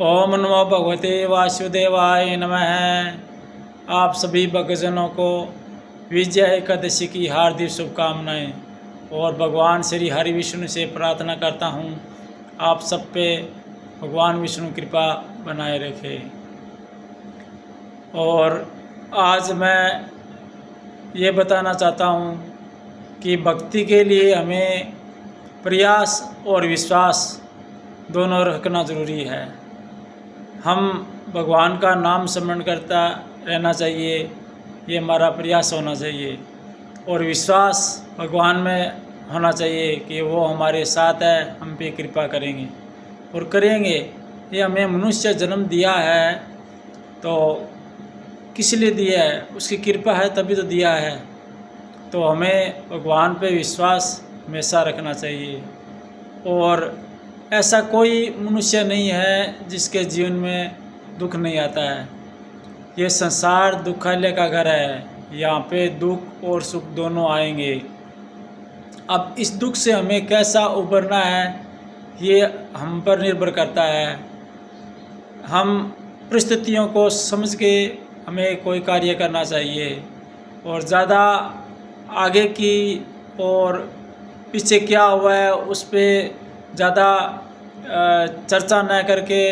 ओम नमो भगवते वासुदेवाय नमः। आप सभी भक्तजनों को विजय एकादशी की हार्दिक शुभकामनाएं और भगवान श्री हरि विष्णु से प्रार्थना करता हूं आप सब पे भगवान विष्णु कृपा बनाए रखे। और आज मैं ये बताना चाहता हूं कि भक्ति के लिए हमें प्रयास और विश्वास दोनों रखना ज़रूरी है। हम भगवान का नाम स्मरण करता रहना चाहिए, ये हमारा प्रयास होना चाहिए। और विश्वास भगवान में होना चाहिए कि वो हमारे साथ है, हम पे कृपा करेंगे और करेंगे। ये हमें मनुष्य जन्म दिया है तो किस लिए दिया है? उसकी कृपा है तभी तो दिया है। तो हमें भगवान पे विश्वास हमेशा रखना चाहिए। और ऐसा कोई मनुष्य नहीं है जिसके जीवन में दुख नहीं आता है। ये संसार दुखालय का घर है, यहाँ पे दुख और सुख दोनों आएंगे। अब इस दुख से हमें कैसा उबरना है ये हम पर निर्भर करता है। हम परिस्थितियों को समझ के हमें कोई कार्य करना चाहिए और ज़्यादा आगे की और पीछे क्या हुआ है उस पर ज़्यादा चर्चा न करके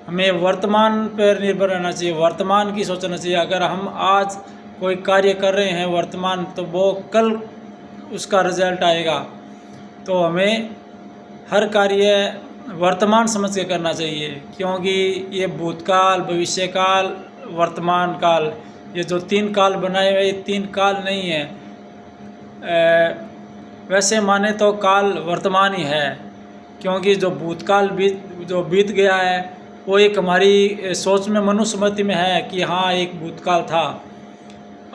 हमें वर्तमान पर निर्भर रहना चाहिए, वर्तमान की सोचना चाहिए। अगर हम आज कोई कार्य कर रहे हैं वर्तमान, तो वो कल उसका रिजल्ट आएगा। तो हमें हर कार्य वर्तमान समझ के करना चाहिए, क्योंकि ये भूतकाल, भविष्यकाल, वर्तमान काल, ये जो तीन काल बनाए हुए, ये तीन काल नहीं है। वैसे माने तो काल वर्तमान ही है, क्योंकि जो भूतकाल बीत गया है वो एक हमारी सोच में, मनुस्मृति में है कि हाँ एक भूतकाल था।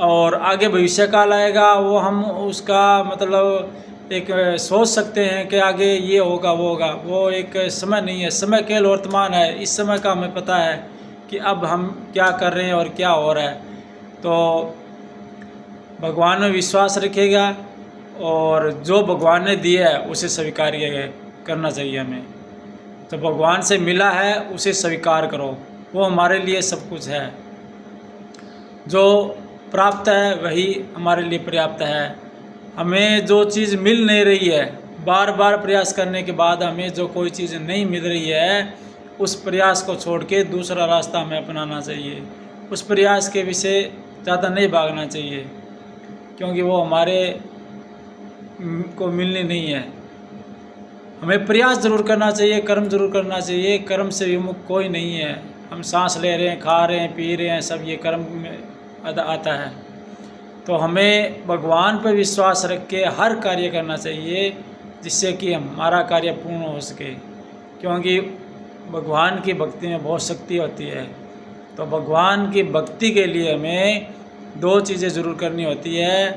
और आगे भविष्य काल आएगा, वो हम उसका मतलब एक सोच सकते हैं कि आगे ये होगा वो होगा। वो एक समय नहीं है, समय केवल वर्तमान है। इस समय का हमें पता है कि अब हम क्या कर रहे हैं और क्या हो रहा है। तो भगवान में विश्वास रखिएगा और जो भगवान ने दिया है उसे स्वीकार करना चाहिए हमें। तो भगवान से मिला है उसे स्वीकार करो, वो हमारे लिए सब कुछ है। जो प्राप्त है वही हमारे लिए पर्याप्त है। हमें जो चीज़ मिल नहीं रही है, बार बार प्रयास करने के बाद हमें जो कोई चीज़ नहीं मिल रही है, उस प्रयास को छोड़ के दूसरा रास्ता हमें अपनाना चाहिए। उस प्रयास के विषय ज़्यादा नहीं भागना चाहिए, क्योंकि वो हमारे को मिलनी नहीं है। हमें प्रयास ज़रूर करना चाहिए, कर्म ज़रूर करना चाहिए। कर्म से विमुख कोई नहीं है। हम सांस ले रहे हैं, खा रहे हैं, पी रहे हैं, सब ये कर्म में आता है। तो हमें भगवान पर विश्वास रख के हर कार्य करना चाहिए, जिससे कि हमारा कार्य पूर्ण हो सके। क्योंकि भगवान की भक्ति में बहुत शक्ति होती है। तो भगवान की भक्ति के लिए हमें दो चीज़ें ज़रूर करनी होती है,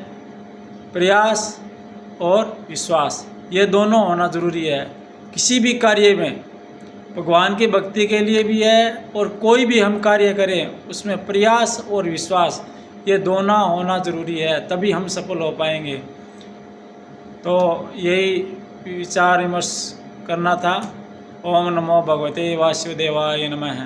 प्रयास और विश्वास। ये दोनों होना ज़रूरी है किसी भी कार्य में। भगवान की भक्ति के लिए भी है और कोई भी हम कार्य करें उसमें प्रयास और विश्वास, ये दोनों होना ज़रूरी है, तभी हम सफल हो पाएंगे। तो यही विचार विमर्श करना था। ओम नमो भगवते वासुदेवाय नमः।